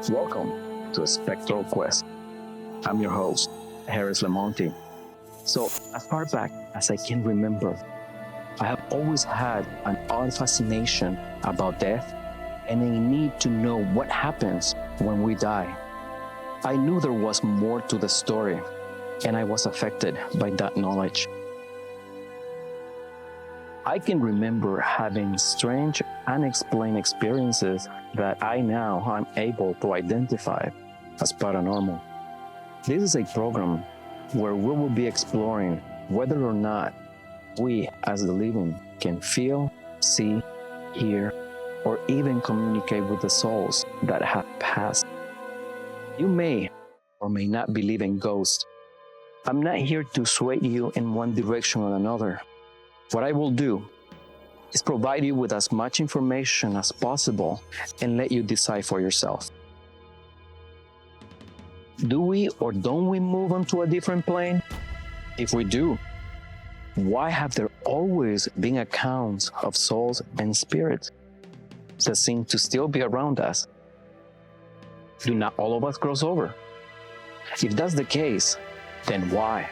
Welcome to Spectral Quest. I'm your host, Harris Lamonti. So, as far back as I can remember, I have always had an odd fascination about death and a need to know what happens when we die. I knew there was more to the story, and I was affected by that knowledge. I can remember having strange, unexplained experiences that I now am able to identify as paranormal. This is a program where we will be exploring whether or not we, as the living, can feel, see, hear, or even communicate with the souls that have passed. You may or may not believe in ghosts. I'm not here to sway you in one direction or another. What I will do is provide you with as much information as possible and let you decide for yourself. Do we or don't we move on to a different plane? If we do, why have there always been accounts of souls and spirits that seem to still be around us? Do not all of us cross over? If that's the case, then why?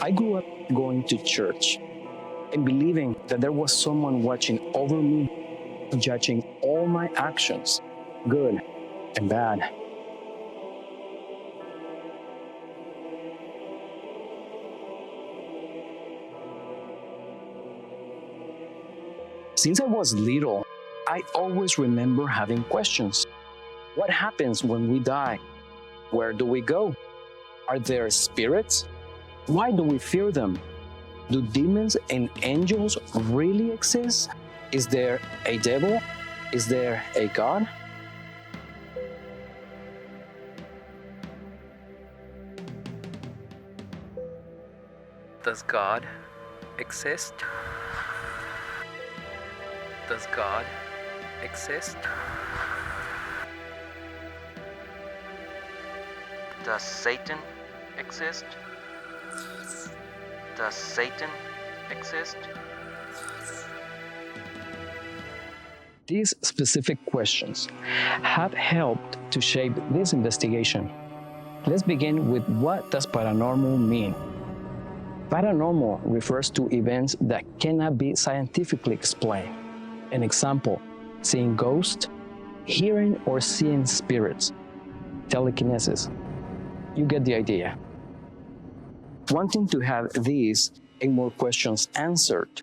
I grew up going to church and believing that there was someone watching over me, judging all my actions, good and bad. Since I was little, I always remember having questions. What happens when we die? Where do we go? Are there spirits? Why do we fear them? Do demons and angels really exist? Is there a devil? Is there a God? Does God exist? Does God exist? Does Satan exist? Does Satan exist? These specific questions have helped to shape this investigation. Let's begin with, what does paranormal mean? Paranormal refers to events that cannot be scientifically explained. An example, seeing ghosts, hearing or seeing spirits, telekinesis. You get the idea. Wanting to have these and more questions answered,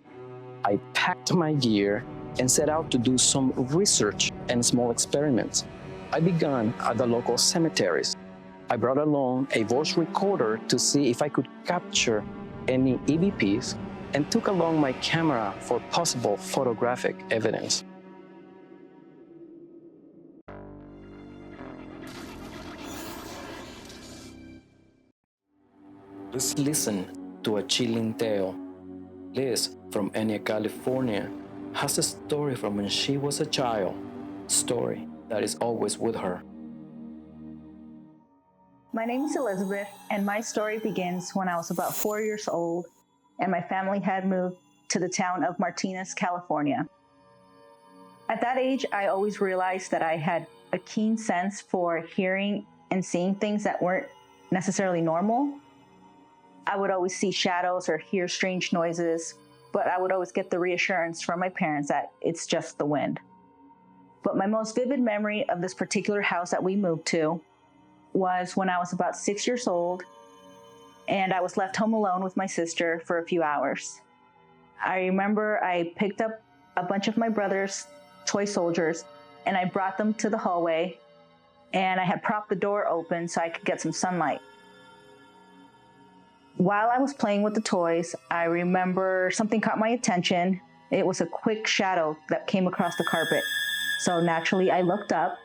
I packed my gear and set out to do some research and small experiments. I began at the local cemeteries. I brought along a voice recorder to see if I could capture any EVPs and took along my camera for possible photographic evidence. Let's listen to a chilling tale. Liz from Enya, California, has a story from when she was a child, a story that is always with her. My name is Elizabeth, and my story begins when I was about 4 years old, and my family had moved to the town of Martinez, California. At that age, I always realized that I had a keen sense for hearing and seeing things that weren't necessarily normal. I would always see shadows or hear strange noises, but I would always get the reassurance from my parents that it's just the wind. But my most vivid memory of this particular house that we moved to was when I was about 6 years old, and I was left home alone with my sister for a few hours. I remember I picked up a bunch of my brother's toy soldiers, and I brought them to the hallway, and I had propped the door open so I could get some sunlight. While I was playing with the toys, I remember something caught my attention. It was a quick shadow that came across the carpet. So naturally, I looked up,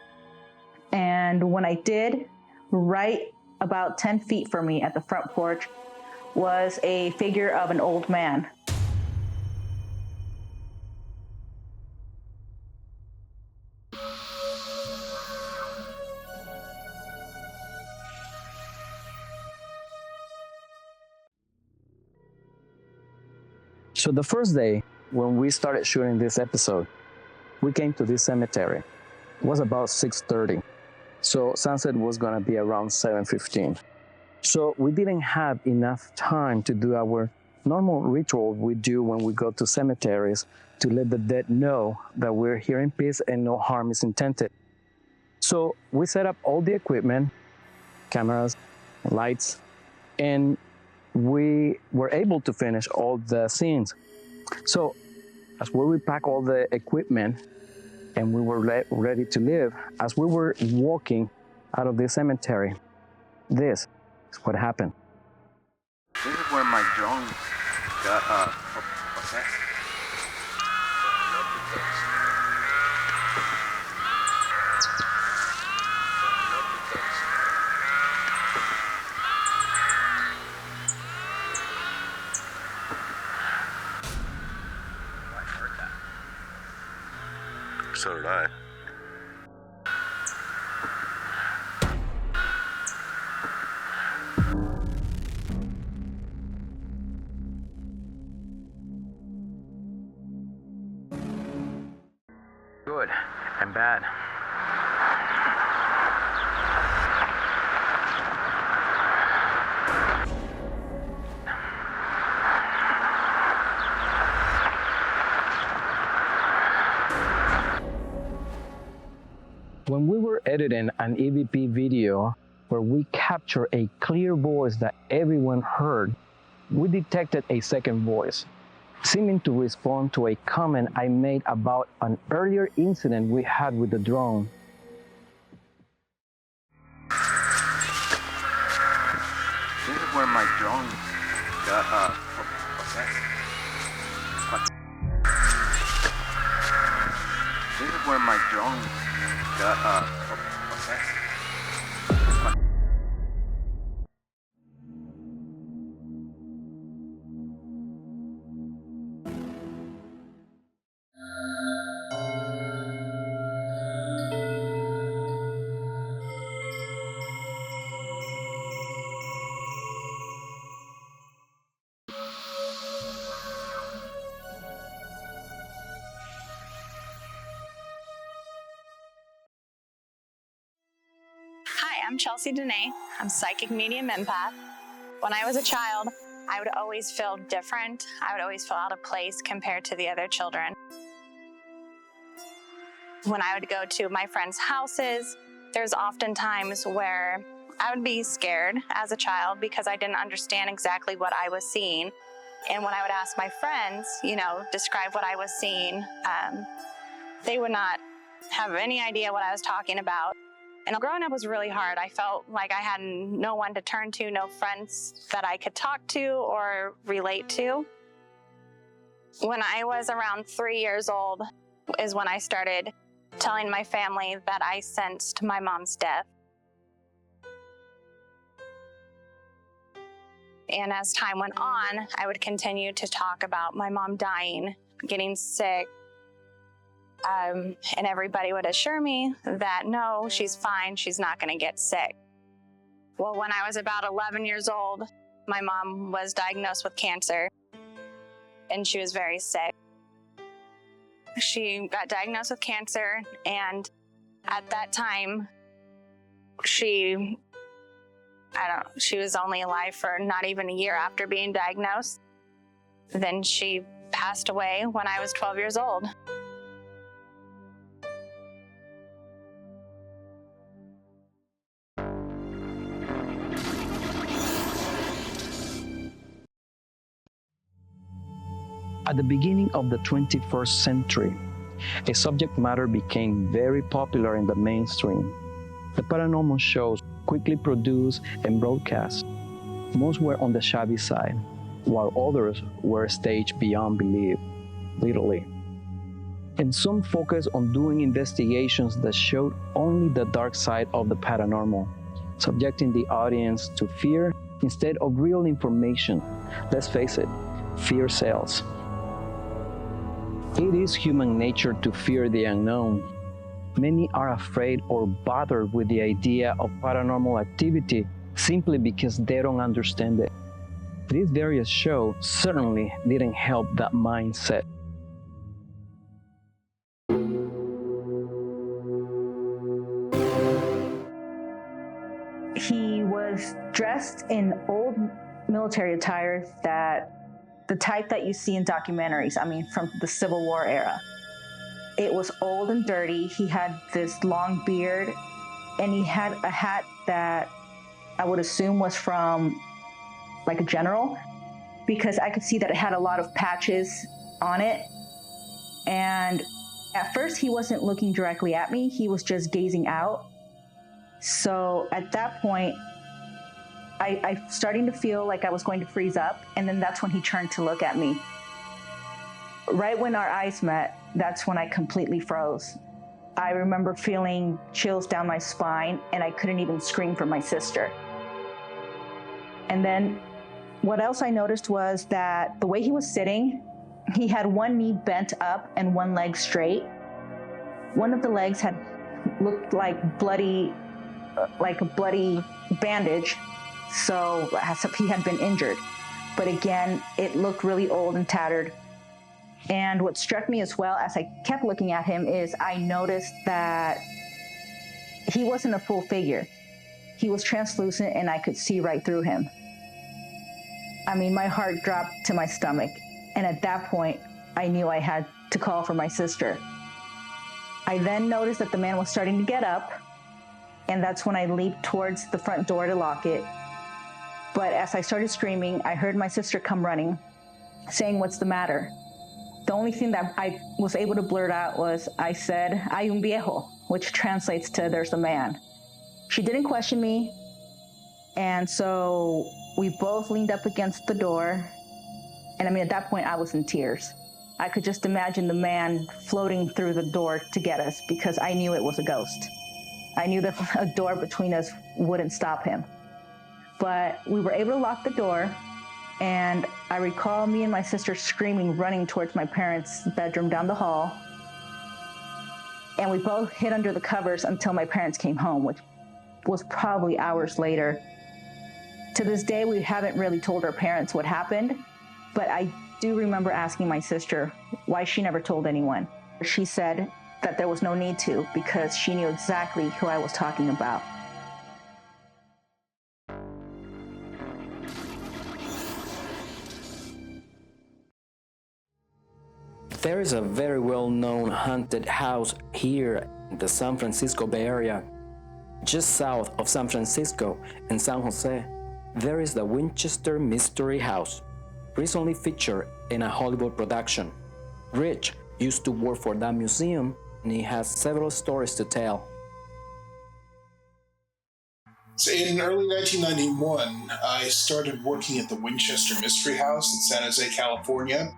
and when I did, right about 10 feet from me at the front porch was a figure of an old man. So the first day when we started shooting this episode, we came to this cemetery. It was about 6:30. So sunset was gonna be around 7:15. So we didn't have enough time to do our normal ritual we do when we go to cemeteries to let the dead know that we're here in peace and no harm is intended. So we set up all the equipment, cameras, lights, and we were able to finish all the scenes. So as we repack all the equipment and we were ready to leave, as we were walking out of the cemetery, this is what happened. This is where my drone got possessed. So did I. Good and bad. When we were editing an EVP video where we captured a clear voice that everyone heard, we detected a second voice, seeming to respond to a comment I made about an earlier incident we had with the drone. This is where my drone got possessed. This is where my drone got possessed. Hi, I'm Chelsea Dene. I'm psychic medium empath. When I was a child, I would always feel different. I would always feel out of place compared to the other children. When I would go to my friends' houses, there's often times where I would be scared as a child because I didn't understand exactly what I was seeing. And when I would ask my friends, describe what I was seeing, they would not have any idea what I was talking about. And growing up was really hard. I felt like I had no one to turn to, no friends that I could talk to or relate to. When I was around 3 years old is when I started telling my family that I sensed my mom's death. And as time went on, I would continue to talk about my mom dying, getting sick, and everybody would assure me that no, she's fine, she's not going to get sick. Well, when I was about 11 years old, my mom was diagnosed with cancer, and she was very sick. She got diagnosed with cancer, and at that time, She was only alive for not even a year after being diagnosed. Then she passed away when I was 12 years old. At the beginning of the 21st century, a subject matter became very popular in the mainstream. The paranormal shows quickly produced and broadcast. Most were on the shabby side, while others were staged beyond belief, literally. And some focused on doing investigations that showed only the dark side of the paranormal, subjecting the audience to fear instead of real information. Let's face it, fear sells. It is human nature to fear the unknown. Many are afraid or bothered with the idea of paranormal activity simply because they don't understand it. These various shows certainly didn't help that mindset. He was dressed in old military attire, the type that you see in documentaries, from the Civil War era. It was old and dirty. He had this long beard, and he had a hat that I would assume was from like a general, because I could see that it had a lot of patches on it. And at first he wasn't looking directly at me, he was just gazing out. So at that point, I starting to feel like I was going to freeze up, and then that's when he turned to look at me. Right when our eyes met, that's when I completely froze. I remember feeling chills down my spine, and I couldn't even scream for my sister. And then what else I noticed was that the way he was sitting, he had one knee bent up and one leg straight. One of the legs had looked like a bloody bandage, so as if he had been injured. But again, it looked really old and tattered. And what struck me as well as I kept looking at him is I noticed that he wasn't a full figure. He was translucent, and I could see right through him. My heart dropped to my stomach. And at that point, I knew I had to call for my sister. I then noticed that the man was starting to get up, and that's when I leaped towards the front door to lock it. But as I started screaming, I heard my sister come running, saying, "What's the matter?" The only thing that I was able to blurt out was, I said, "Hay un viejo," which translates to "there's a man." She didn't question me, and so we both leaned up against the door. And at that point, I was in tears. I could just imagine the man floating through the door to get us, because I knew it was a ghost. I knew that a door between us wouldn't stop him. But we were able to lock the door, and I recall me and my sister screaming, running towards my parents' bedroom down the hall. And we both hid under the covers until my parents came home, which was probably hours later. To this day, we haven't really told our parents what happened, but I do remember asking my sister why she never told anyone. She said that there was no need to, because she knew exactly who I was talking about. There is a very well-known haunted house here in the San Francisco Bay Area. Just south of San Francisco and San Jose, there is the Winchester Mystery House, recently featured in a Hollywood production. Rich used to work for that museum, and he has several stories to tell. So in early 1991, I started working at the Winchester Mystery House in San Jose, California.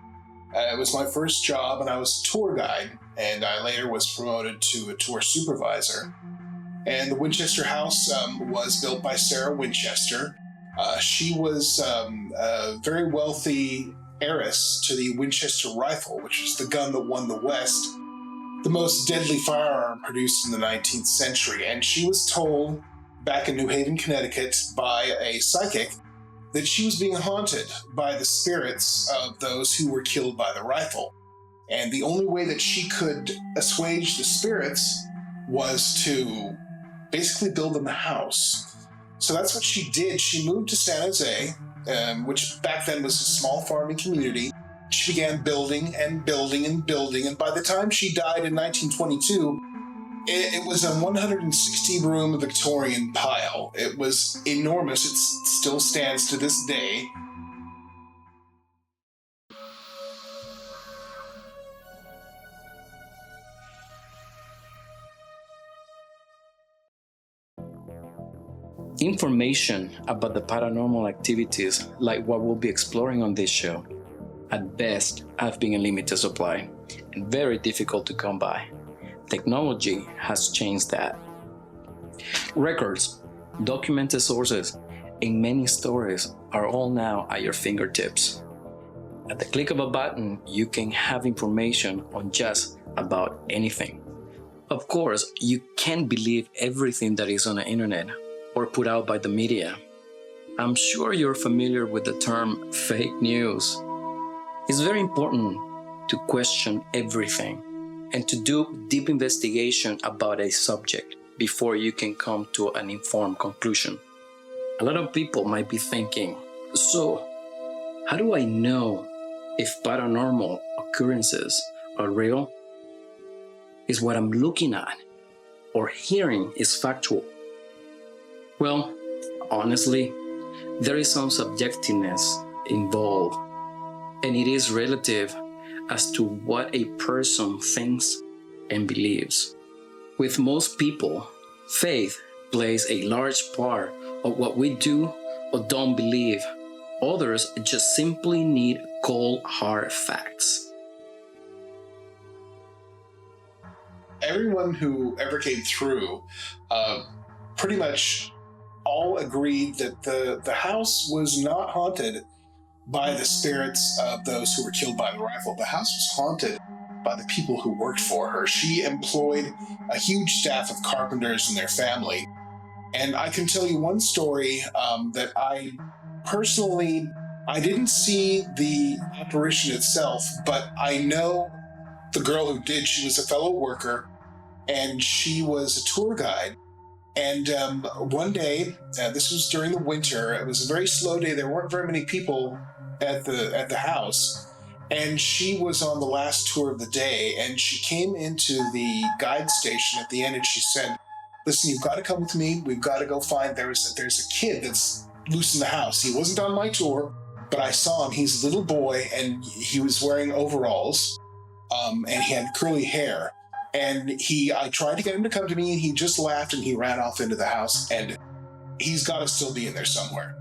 It was my first job, and I was a tour guide, and I later was promoted to a tour supervisor. And the Winchester House was built by Sarah Winchester. She was a very wealthy heiress to the Winchester rifle, which is the gun that won the West, the most deadly firearm produced in the 19th century. And she was told back in New Haven, Connecticut, by a psychic that she was being haunted by the spirits of those who were killed by the rifle. And the only way that she could assuage the spirits was to basically build them a house. So that's what she did. She moved to San Jose, which back then was a small farming community. She began building and building and building, and by the time she died in 1922, it was a 160-room Victorian pile. It was enormous. It still stands to this day. Information about the paranormal activities like what we'll be exploring on this show, at best, have been in limited supply and very difficult to come by. Technology has changed that. Records, documented sources, and many stories are all now at your fingertips. At the click of a button, you can have information on just about anything. Of course, you can't believe everything that is on the internet or put out by the media. I'm sure you're familiar with the term fake news. It's very important to question everything and to do deep investigation about a subject before you can come to an informed conclusion. A lot of people might be thinking, so how do I know if paranormal occurrences are real? Is what I'm looking at or hearing is factual? Well, honestly, there is some subjectiveness involved, and it is relative as to what a person thinks and believes. With most people, faith plays a large part of what we do or don't believe. Others just simply need cold, hard facts. Everyone who ever came through pretty much all agreed that the house was not haunted by the spirits of those who were killed by the rifle. The house was haunted by the people who worked for her. She employed a huge staff of carpenters and their family. And I can tell you one story that I didn't see the apparition itself, but I know the girl who did. She was a fellow worker, and she was a tour guide. And one day, this was during the winter, it was a very slow day. There weren't very many people at the house. And she was on the last tour of the day, and she came into the guide station at the end, and she said, "Listen, you've got to come with me. We've got to go find, there's a kid that's loose in the house. He wasn't on my tour, but I saw him. He's a little boy, and he was wearing overalls, and he had curly hair. And I tried to get him to come to me, and he just laughed, and he ran off into the house, and he's got to still be in there somewhere."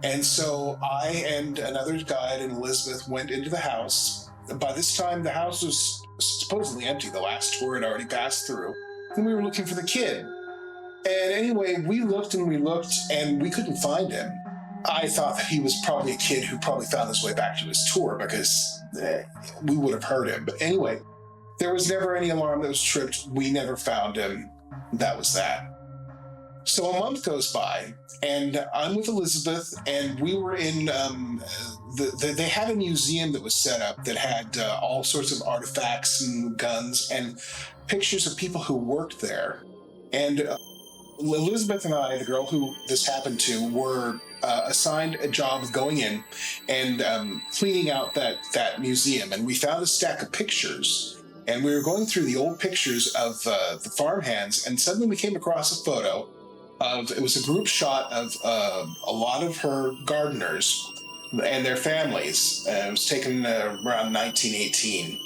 And so I and another guide and Elizabeth went into the house. By this time, the house was supposedly empty. The last tour had already passed through, and we were looking for the kid. And anyway, we looked, and we couldn't find him. I thought that he was probably a kid who probably found his way back to his tour, because we would have heard him. But anyway, there was never any alarm that was tripped. We never found him. That was that. So a month goes by, and I'm with Elizabeth, and we were in, they had a museum that was set up that had all sorts of artifacts and guns and pictures of people who worked there. And Elizabeth and I, the girl who this happened to, were assigned a job of going in and cleaning out that museum. And we found a stack of pictures, and we were going through the old pictures of the farmhands, and suddenly we came across a photo it was a group shot of a lot of her gardeners and their families. It was taken around 1918.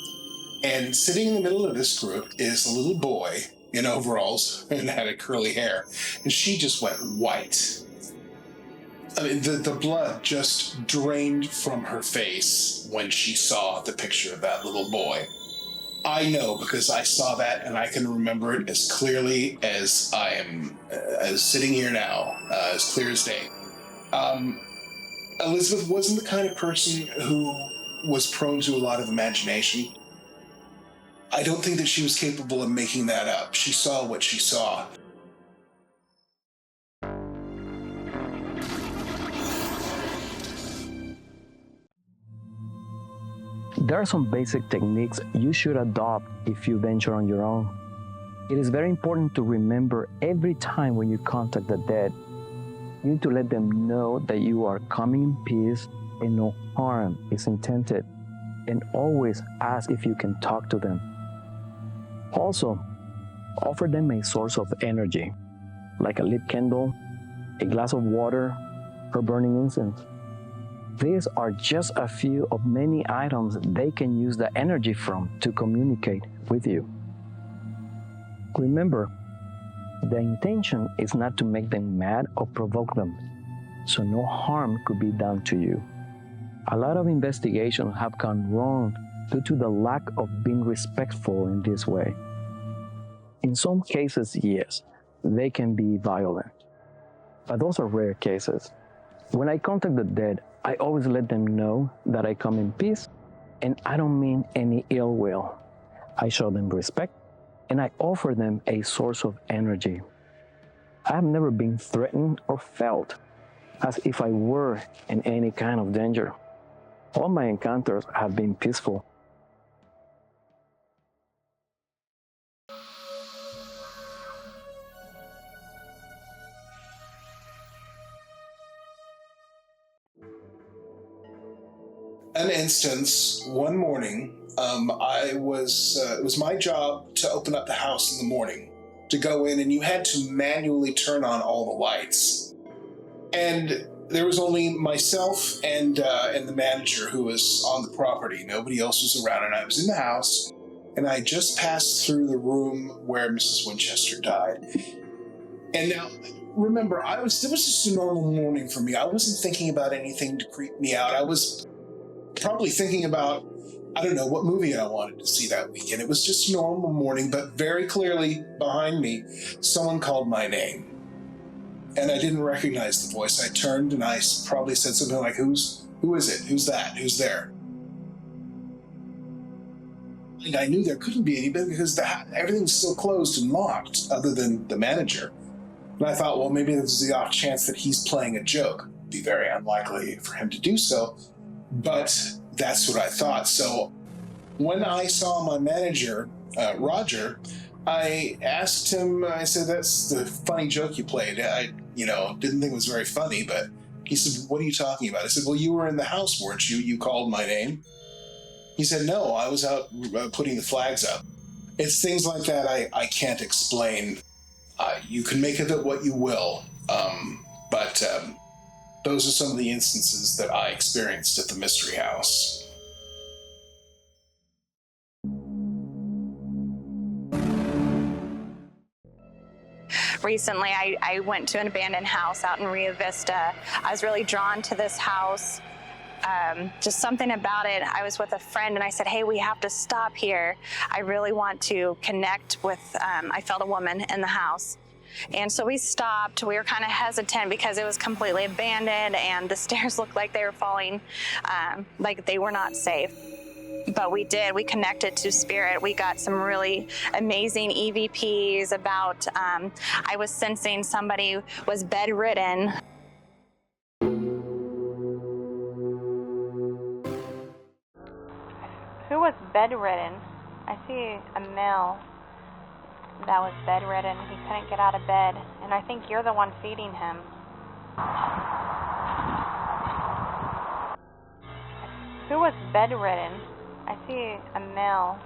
And sitting in the middle of this group is a little boy in overalls and had a curly hair. And she just went white. I mean, the blood just drained from her face when she saw the picture of that little boy. I know, because I saw that, and I can remember it as clearly as I am as sitting here now, as clear as day. Elizabeth wasn't the kind of person who was prone to a lot of imagination. I don't think that she was capable of making that up. She saw what she saw. There are some basic techniques you should adopt if you venture on your own. It is very important to remember every time when you contact the dead, you need to let them know that you are coming in peace and no harm is intended, and always ask if you can talk to them. Also, offer them a source of energy, like a lit candle, a glass of water, or burning incense. These are just a few of many items they can use the energy from to communicate with you. Remember, the intention is not to make them mad or provoke them, so no harm could be done to you. A lot of investigations have gone wrong due to the lack of being respectful in this way. In some cases, yes, they can be violent, but those are rare cases. When I contact the dead, I always let them know that I come in peace and I don't mean any ill will. I show them respect and I offer them a source of energy. I have never been threatened or felt as if I were in any kind of danger. All my encounters have been peaceful. An instance, one morning, it was my job to open up the house in the morning, to go in, and you had to manually turn on all the lights. And there was only myself and the manager who was on the property. Nobody else was around, and I was in the house, and I just passed through the room where Mrs. Winchester died. And now, remember, it was just a normal morning for me. I wasn't thinking about anything to creep me out. I was probably thinking about, I don't know, what movie I wanted to see that weekend. It was just a normal morning, but very clearly behind me, someone called my name. And I didn't recognize the voice. I turned and I probably said something like, who is it? Who's that? Who's there? And I knew there couldn't be anybody because everything's still closed and locked other than the manager. And I thought, well, maybe there's the off chance that he's playing a joke. It'd be very unlikely for him to do so. But that's what I thought. So when I saw my manager, Roger, I asked him, I said, that's the funny joke you played. I didn't think it was very funny, but he said, what are you talking about? I said, well, you were in the house, weren't you? You called my name. He said, no, I was out putting the flags up. It's things like that I can't explain. You can make of it what you will. But those are some of the instances that I experienced at the Mystery House. Recently, I went to an abandoned house out in Rio Vista. I was really drawn to this house. Just something about it. I was with a friend and I said, hey, we have to stop here. I really want to connect with, I felt a woman in the house. And so we stopped. We were kind of hesitant because it was completely abandoned and the stairs looked like they were falling, like they were not safe. But we did. We connected to spirit. We got some really amazing EVPs about, I was sensing somebody was bedridden. Who was bedridden? I see a male that was bedridden. He couldn't get out of bed, and I think you're the one feeding him. Who was bedridden? I see a male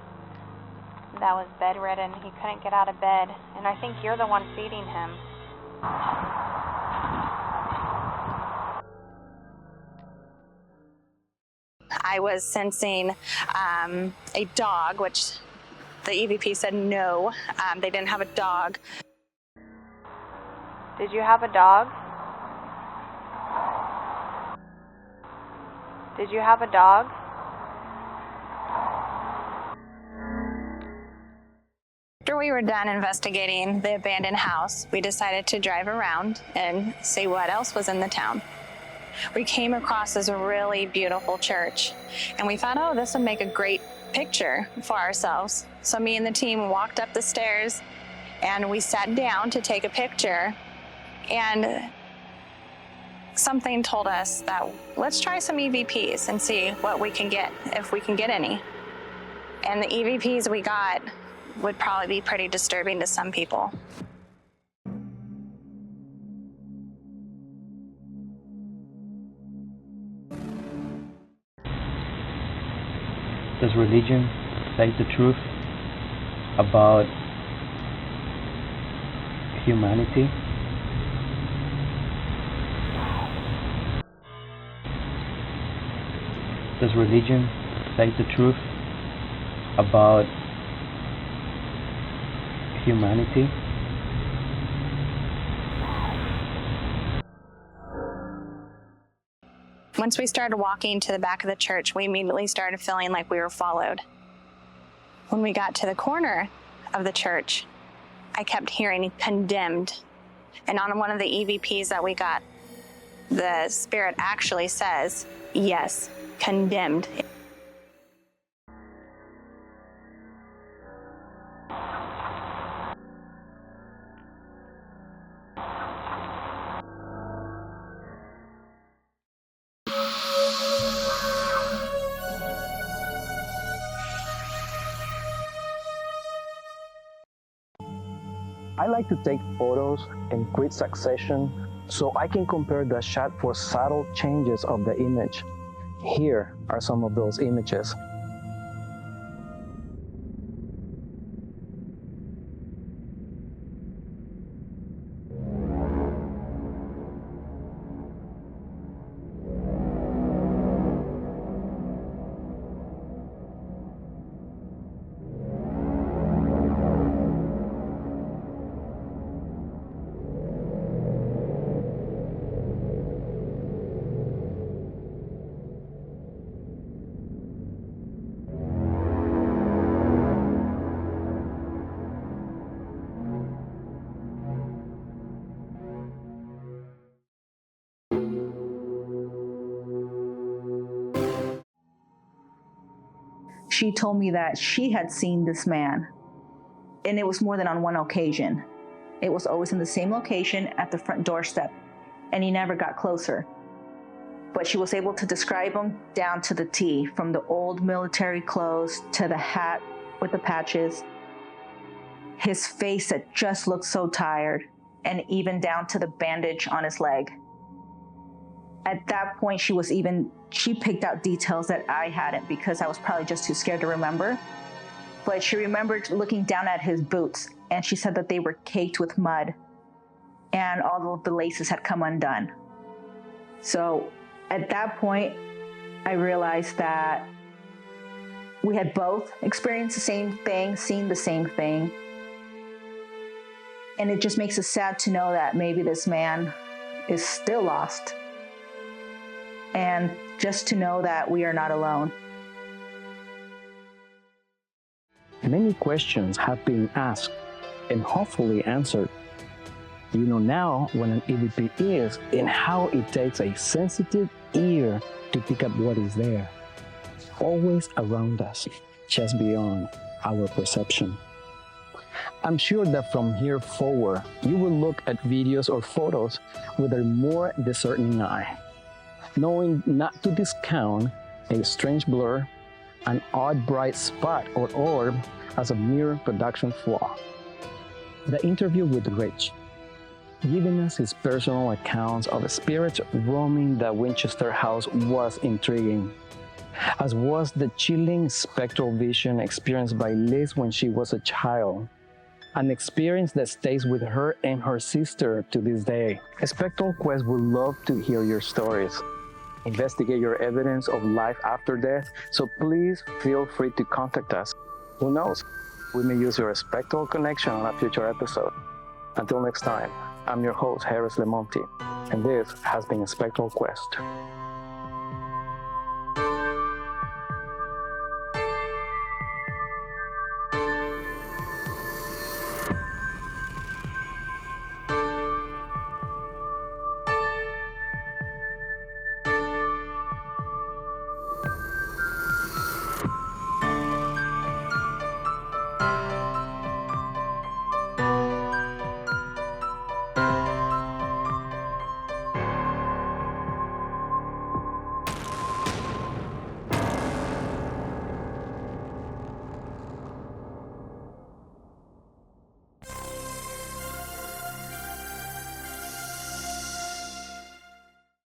that was bedridden. He couldn't get out of bed, and I think you're the one feeding him. I was sensing a dog, which the EVP said no, they didn't have a dog. Did you have a dog? Did you have a dog? After we were done investigating the abandoned house, we decided to drive around and see what else was in the town. We came across this really beautiful church, and we thought, oh, this would make a great picture for ourselves. So me and the team walked up the stairs, and we sat down to take a picture, and something told us that let's try some EVPs and see what we can get, if we can get any. And the EVPs we got would probably be pretty disturbing to some people. Does religion say the truth about humanity? Does religion say the truth about humanity? Once we started walking to the back of the church, we immediately started feeling like we were followed. When we got to the corner of the church, I kept hearing condemned. And on one of the EVPs that we got, the spirit actually says, yes, condemned. I like to take photos in quick succession so I can compare the shot for subtle changes of the image. Here are some of those images. She told me that she had seen this man, and it was more than on one occasion. It was always in the same location at the front doorstep, and he never got closer. But she was able to describe him down to the T, from the old military clothes to the hat with the patches, his face that just looked so tired, and even down to the bandage on his leg. At that point, she picked out details that I hadn't because I was probably just too scared to remember. But she remembered looking down at his boots, and she said that they were caked with mud and all of the laces had come undone. So at that point, I realized that we had both experienced the same thing, seen the same thing. And it just makes us sad to know that maybe this man is still lost. And just to know that we are not alone. Many questions have been asked and hopefully answered. You know now what an EVP is and how it takes a sensitive ear to pick up what is there, always around us, just beyond our perception. I'm sure that from here forward, you will look at videos or photos with a more discerning eye, knowing not to discount a strange blur, an odd bright spot or orb as a mere production flaw. The interview with Rich, giving us his personal accounts of spirits roaming the Winchester house, was intriguing, as was the chilling spectral vision experienced by Liz when she was a child, an experience that stays with her and her sister to this day. Spectral Quest would love to hear your stories, investigate your evidence of life after death, so please feel free to contact us. Who knows, we may use your spectral connection on a future episode. Until next time, I'm your host, Harris Lemonti, and this has been Spectral Quest.